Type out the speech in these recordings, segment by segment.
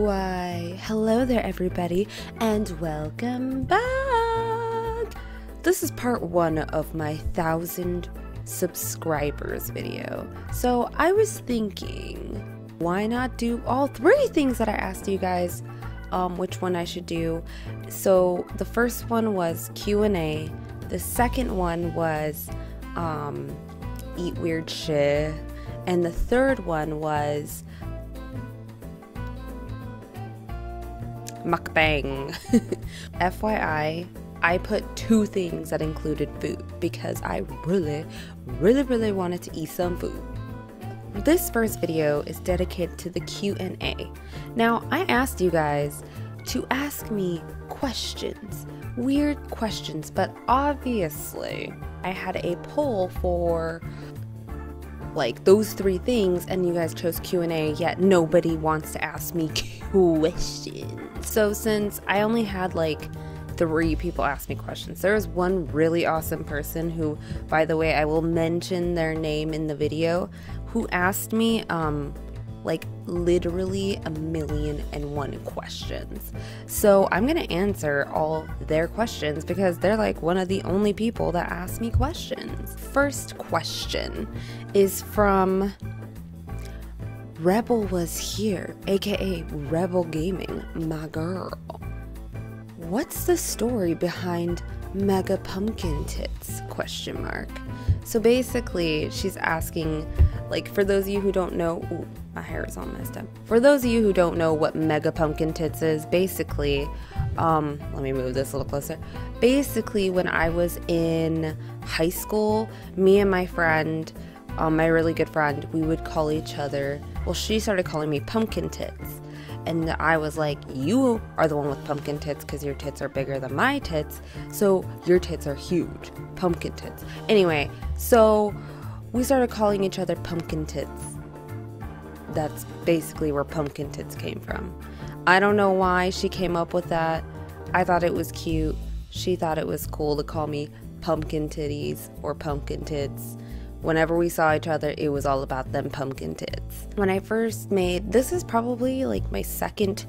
Why, hello there everybody, and welcome back! This is part 1 of my 1,000 subscribers video. So I was thinking, why not do all 3 things that I asked you guys, which one I should do. So the first one was Q&A, the second one was eat weird shit, and the third one was mukbang. FYI, I put 2 things that included food because I really wanted to eat some food. This first video is dedicated to the Q&A. Now, I asked you guys to ask me questions, weird questions, but obviously I had a poll for like those 3 things and you guys chose Q&A, yet nobody wants to ask me questions. So since I only had like 3 people ask me questions, there was one really awesome person who, by the way, I will mention their name in the video, who asked me like literally 1,000,001 questions. So I'm gonna answer all their questions because they're like one of the only people that ask me questions. First question is from Rebel Was Here, aka Rebel Gaming, my girl. What's the story behind Mega Pumpkin Tits? ? So basically, she's asking, like, for those of you who don't know, ooh, my hair is all messed up. For those of you who don't know what Mega Pumpkin Tits is, basically, let me move this a little closer. Basically, when I was in high school, me and my friend, my really good friend, we would call each other, well, she started calling me Pumpkin Tits. And I was like, you are the one with pumpkin tits because your tits are bigger than my tits, so your tits are huge. Pumpkin tits. Anyway, so we started calling each other pumpkin tits. That's basically where pumpkin tits came from. I don't know why she came up with that. I thought it was cute. She thought it was cool to call me pumpkin titties or pumpkin tits. Whenever we saw each other, it was all about them pumpkin tits. When I first made, this is probably like my second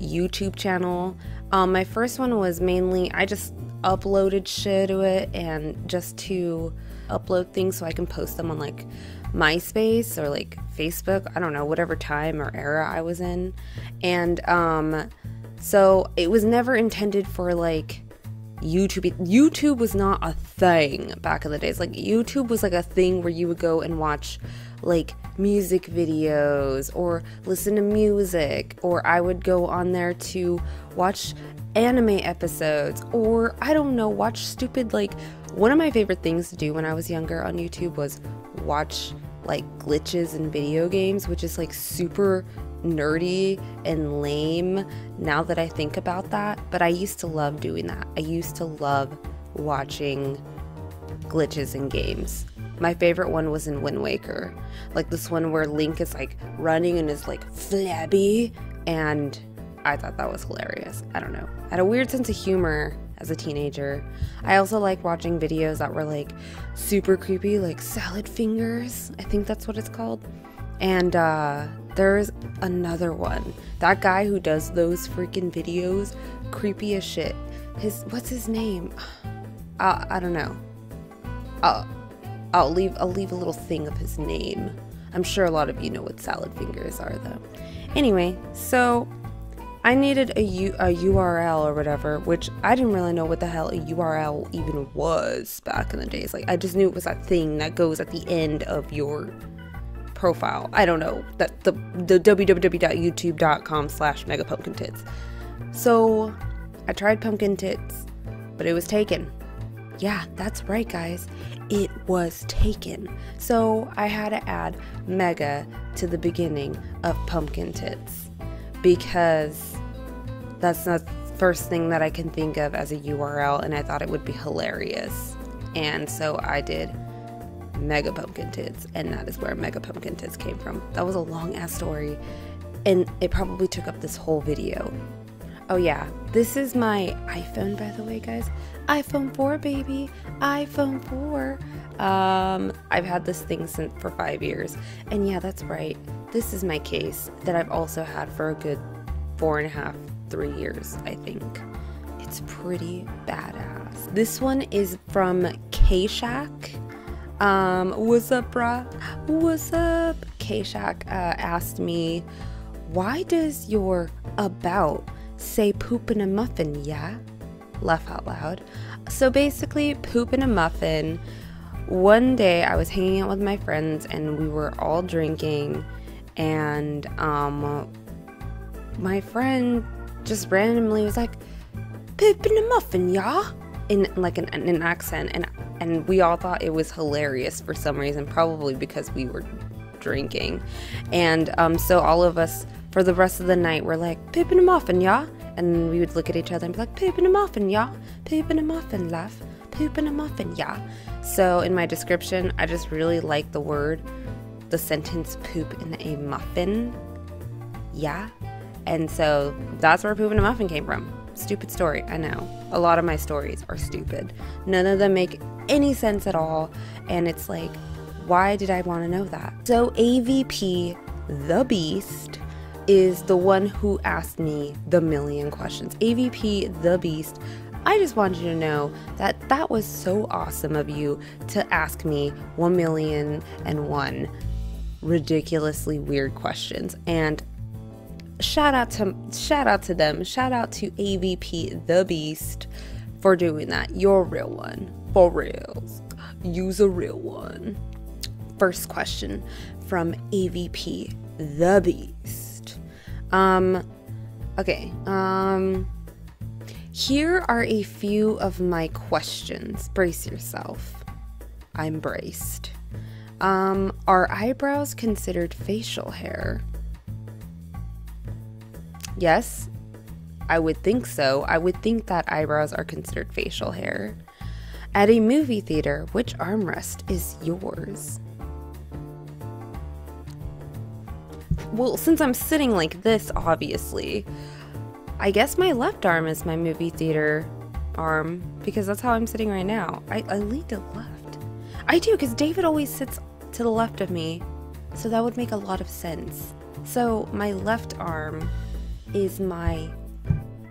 YouTube channel. My first one was mainly, I just uploaded shit to it and just to upload things so I can post them on like MySpace or like Facebook. I don't know, whatever time or era I was in. And so it was never intended for like YouTube. YouTube was not a thing back in the days. Like YouTube was like a thing where you would go and watch like music videos or listen to music, or I would go on there to watch anime episodes, or I don't know, watch stupid, like, one of my favorite things to do when I was younger on YouTube was watch like glitches in video games, which is like super nerdy and lame now that I think about that, but I used to love doing that. I used to love watching glitches in games. My favorite one was in Wind Waker, like this one where Link is like running and is like flabby, and I thought that was hilarious. I don't know, I had a weird sense of humor as a teenager. I also like watching videos that were like super creepy, like Salad Fingers, I think that's what it's called. And there's another one. That guy who does those freaking videos, creepy as shit. What's his name? I don't know. I'll leave a little thing of his name. I'm sure a lot of you know what Salad Fingers are though. Anyway, so I needed a URL or whatever, which I didn't really know what the hell a URL even was back in the days. Like, I just knew it was that thing that goes at the end of your profile. I don't know, that the www.youtube.com/megapumpkintits. So I tried pumpkin tits, but it was taken. Yeah, that's right guys, it was taken. So I had to add mega to the beginning of pumpkin tits because that's not the first thing that I can think of as a URL, and I thought it would be hilarious, and so I did Mega Pumpkin Tits, and that is where Mega Pumpkin Tits came from. That was a long ass story, and it probably took up this whole video. Oh yeah, this is my iPhone, by the way, guys. iPhone 4, baby. iPhone 4. I've had this thing for 5 years, and yeah, that's right. This is my case that I've also had for a good 4.5, 3 years, I think. It's pretty badass. This one is from K-Shack. What's up, brah? What's up? K-Shack asked me, why does your about say poop in a muffin, yeah? Laugh out loud. So basically, poop in a muffin. One day I was hanging out with my friends and we were all drinking, and my friend just randomly was like, poop in a muffin, yeah? In like an accent, and we all thought it was hilarious for some reason, probably because we were drinking. And so all of us for the rest of the night were like, poop in a muffin, yeah? And we would look at each other and be like, poop in a muffin, yeah? Poop in a muffin, laugh. Poop in a muffin, yeah? So in my description, I just really like the sentence poop in a muffin, yeah? And so that's where poop in a muffin came from. Stupid story, I know. A lot of my stories are stupid. None of them make any sense at all. And it's like, why did I want to know that? So AVP the Beast is the one who asked me the million questions. AVP the Beast, I just want you to know that that was so awesome of you to ask me 1,000,001 ridiculously weird questions. And shout out to them. Shout out to AVP the Beast for doing that. You're a real one. For reals. You's a real one. First question from AVP the Beast. Okay. Here are a few of my questions. Brace yourself. I'm braced. Are eyebrows considered facial hair? Yes, I would think so. I would think that eyebrows are considered facial hair. At a movie theater, which armrest is yours? Well, since I'm sitting like this, obviously, I guess my left arm is my movie theater arm, because that's how I'm sitting right now. I lean to the left. I do, because David always sits to the left of me, so that would make a lot of sense. So my left arm is my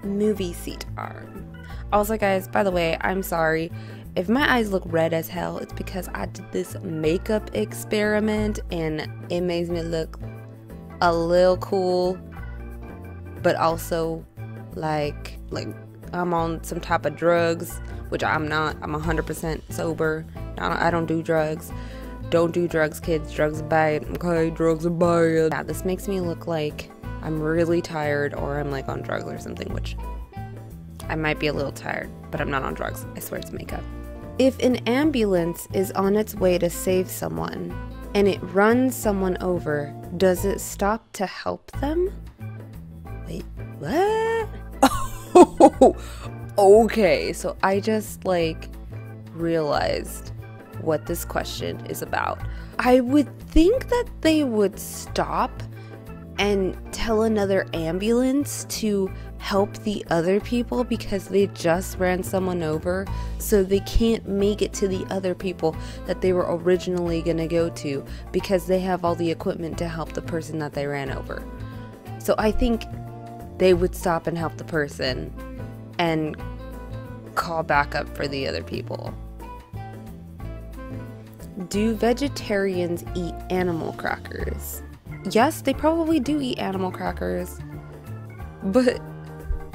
movie seat arm. Also, guys, by the way, I'm sorry. If my eyes look red as hell, it's because I did this makeup experiment and it makes me look a little cool, but also like I'm on some type of drugs, which I'm not. I'm 100% sober. I don't do drugs. Don't do drugs, kids. Drugs are bad. Okay, drugs are bad. Yeah, this makes me look like I'm really tired, or I'm like on drugs or something, which I might be a little tired, but I'm not on drugs. I swear it's makeup. If an ambulance is on its way to save someone and it runs someone over, does it stop to help them? Wait, what? Oh, okay, so I just realized what this question is about. I would think that they would stop and tell another ambulance to help the other people because they just ran someone over, so they can't make it to the other people that they were originally gonna go to because they have all the equipment to help the person that they ran over. So I think they would stop and help the person and call back up for the other people. Do vegetarians eat animal crackers? Yes, they probably do eat animal crackers, but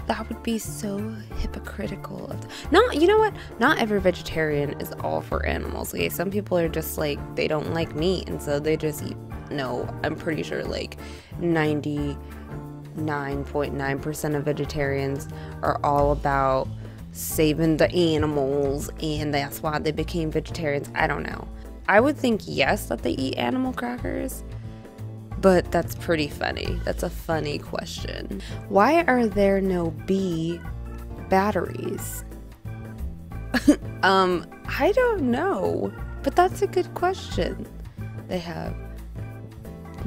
that would be so hypocritical. You know what? Not every vegetarian is all for animals. Okay, some people are just they don't like meat, and so they just eat. No, I'm pretty sure 99.9% of vegetarians are all about saving the animals, and that's why they became vegetarians. I don't know. I would think yes, that they eat animal crackers, but that's pretty funny. That's a funny question. Why are there no B batteries? I don't know, but that's a good question. They have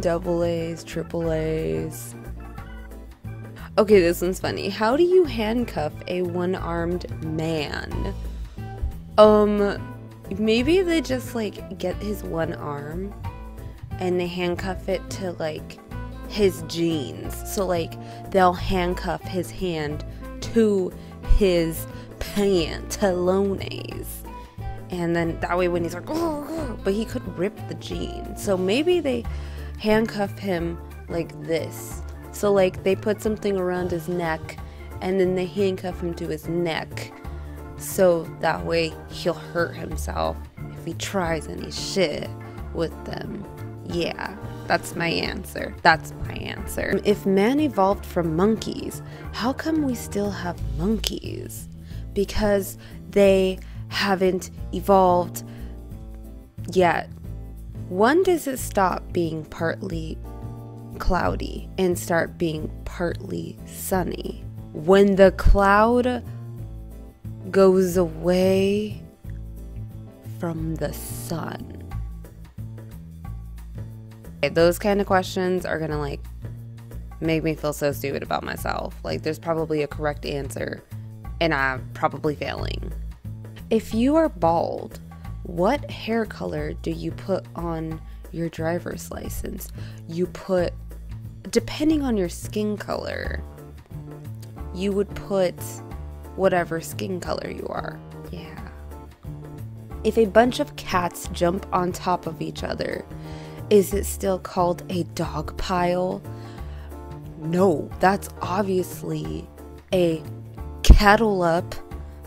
AA's, AAA's. Okay, this one's funny. How do you handcuff a one-armed man? Maybe they just get his one arm and they handcuff it to his jeans. So like they'll handcuff his hand to his pantalones. And then that way when he's like, but he could rip the jeans. So maybe they handcuff him like this. So like they put something around his neck and then they handcuff him to his neck. So that way he'll hurt himself if he tries any shit with them. Yeah, that's my answer. That's my answer. If man evolved from monkeys, how come we still have monkeys? Because they haven't evolved yet. When does it stop being partly cloudy and start being partly sunny? When the cloud goes away from the sun. Those kind of questions are gonna like make me feel so stupid about myself. Like there's probably a correct answer and I'm probably failing. If you are bald, what hair color do you put on your driver's license? You put, depending on your skin color, you would put whatever skin color you are. Yeah. If a bunch of cats jump on top of each other, is it still called a dog pile? No, that's obviously a cattle up,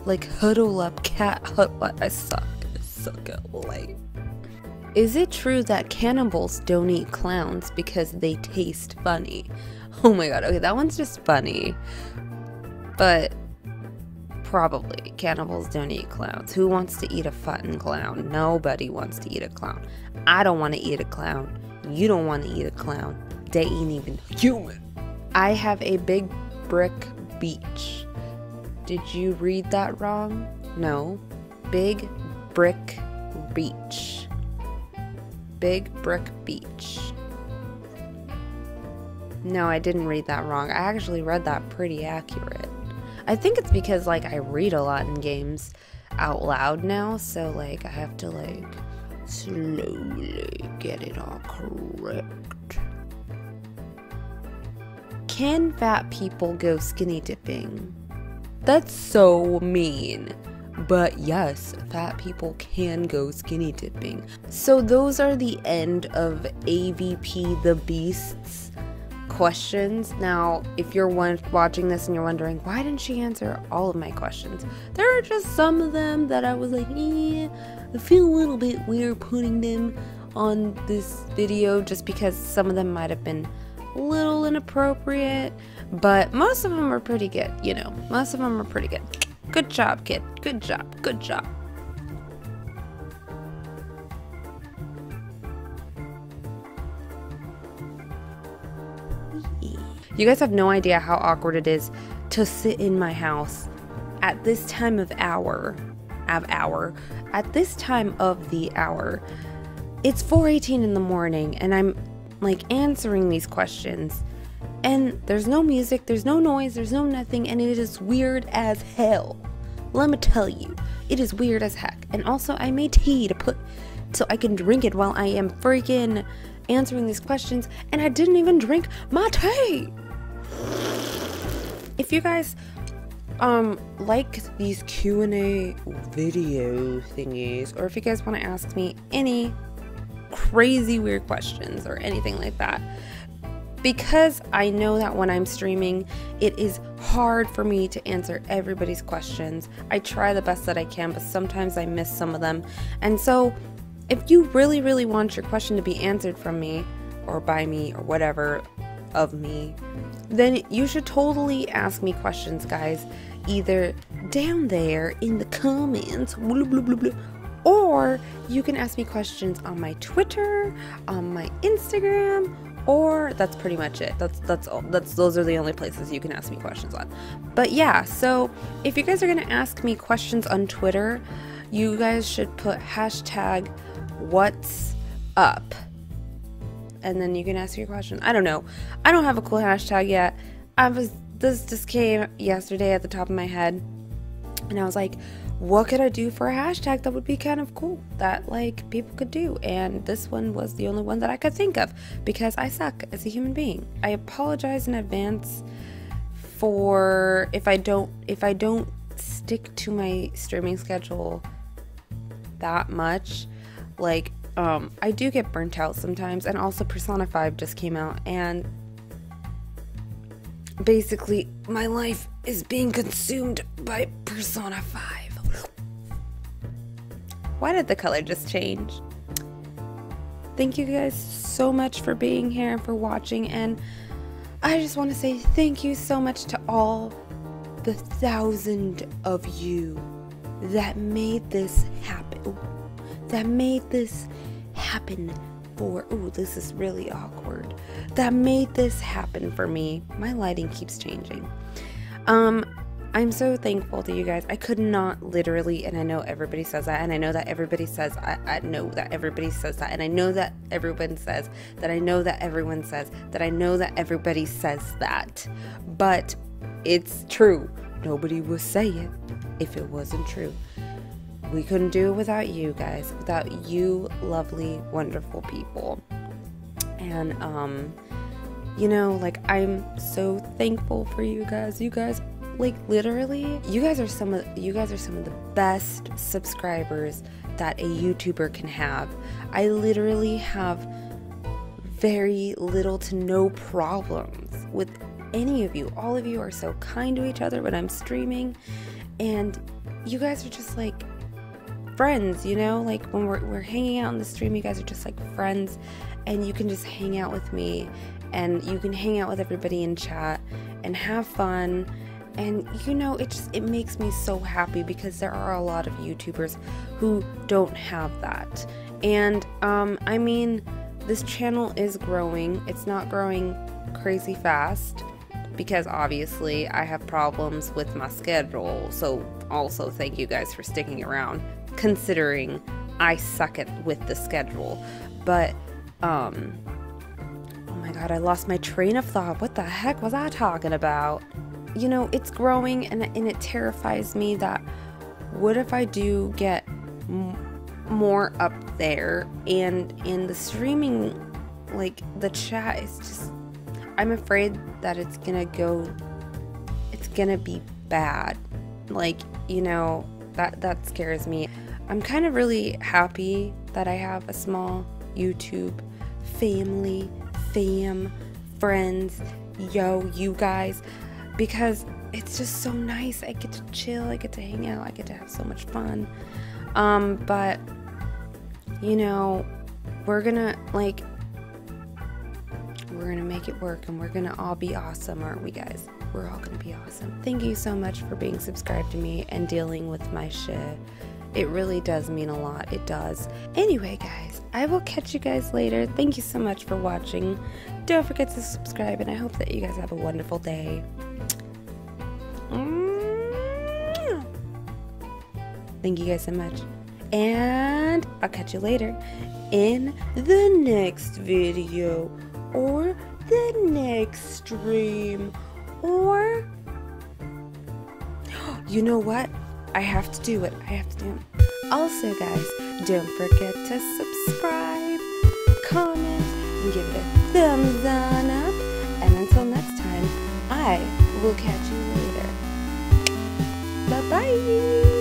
like huddle up cat. I suck at life. Is it true that cannibals don't eat clowns because they taste funny? Oh my god, okay, that one's just funny. But probably cannibals don't eat clowns. Who wants to eat a fucking clown? Nobody wants to eat a clown. I don't want to eat a clown. You don't want to eat a clown. They ain't even human. I have a big brick beach. Did you read that wrong? No. Big brick beach. Big brick beach. No, I didn't read that wrong. I actually read that pretty accurate. I think it's because like I read a lot in games out loud now, so like I have to like slowly get it all correct. Can fat people go skinny dipping? That's so mean. But yes, fat people can go skinny dipping. So those are the end of AVP the Beast's questions. Now, if you're watching this and you're wondering, why didn't she answer all of my questions? There are just some of them that I was like, I feel a little bit weird putting them on this video just because some of them might have been a little inappropriate, but most of them are pretty good, you know. Most of them are pretty good. Good job, kid. Good job. Good job. You guys have no idea how awkward it is to sit in my house at this time of hour. At this time of the hour. It's 4:18 in the morning and I'm like answering these questions. And there's no music, there's no noise, there's no nothing, and it is weird as hell. Let me tell you, it is weird as heck. And also, I made tea to put so I can drink it while I am freaking answering these questions, and I didn't even drink my tea. If you guys like these Q&A video thingies, or if you guys want to ask me any crazy weird questions or anything like that, because I know that when I'm streaming, it is hard for me to answer everybody's questions. I try the best that I can, but sometimes I miss some of them. And so, if you really, really want your question to be answered from me, or by me, or whatever of me, then you should totally ask me questions, guys. Either down there in the comments, blah, blah, blah, blah, or you can ask me questions on my Twitter, on my Instagram, or that's pretty much it. Those are the only places you can ask me questions on. But yeah, so if you guys are gonna ask me questions on Twitter, you guys should put hashtag what's up, and then you can ask your question. I don't know. I don't have a cool hashtag yet. This just came yesterday at the top of my head, and I was like, what could I do for a hashtag that would be kind of cool that like people could do? And this one was the only one that I could think of because I suck as a human being. I apologize in advance for if I don't stick to my streaming schedule that much. Like I do get burnt out sometimes, and also Persona 5 just came out, and basically my life is being consumed by Persona 5. Why did the color just change? Thank you guys so much for being here and for watching, and I just want to say thank you so much to all the 1,000 of you that made this happen. That made this happen for, ooh, this is really awkward. That made this happen for me. My lighting keeps changing. I'm so thankful to you guys. I could not literally, and I know everybody says that, and I know that everybody says, I know that everybody says that, and I know that everyone says that, I know that everyone says that, I know that everybody says that, but it's true. Nobody would say it if it wasn't true. We couldn't do it without you guys, without you lovely, wonderful people. And, you know, like, I'm so thankful for you guys. You guys, like, literally, you guys are some of the best subscribers that a YouTuber can have. I literally have very little to no problems with any of you. All of you are so kind to each other when I'm streaming, and you guys are just like friends, you know, like when we're hanging out in the stream, you guys are just like friends, and you can just hang out with me, and you can hang out with everybody in chat and have fun. And you know, it makes me so happy because there are a lot of YouTubers who don't have that. And I mean, this channel is growing. It's not growing crazy fast because obviously I have problems with my schedule. So also thank you guys for sticking around, considering I suck with the schedule. But oh my god, I lost my train of thought. What the heck was I talking about? You know, it's growing, and it terrifies me that what if I do get more up there, and in the streaming, like, the chat is just, I'm afraid that it's gonna be bad. Like, you know, that scares me. I'm kind of really happy that I have a small YouTube family, friends, you guys, because it's just so nice. I get to chill, I get to hang out, I get to have so much fun. But you know, we're gonna make it work, and we're gonna all be awesome, aren't we guys? We're all gonna be awesome. Thank you so much for being subscribed to me and dealing with my shit. It really does mean a lot. It does. Anyway, guys, I will catch you guys later. Thank you so much for watching. Don't forget to subscribe, and I hope that you guys have a wonderful day. Thank you guys so much. And I'll catch you later in the next video, or the next stream, or you know what? I have to do it. Also, guys, don't forget to subscribe, comment, and give it a thumbs on up. And until next time, I will catch you later. Bye-bye.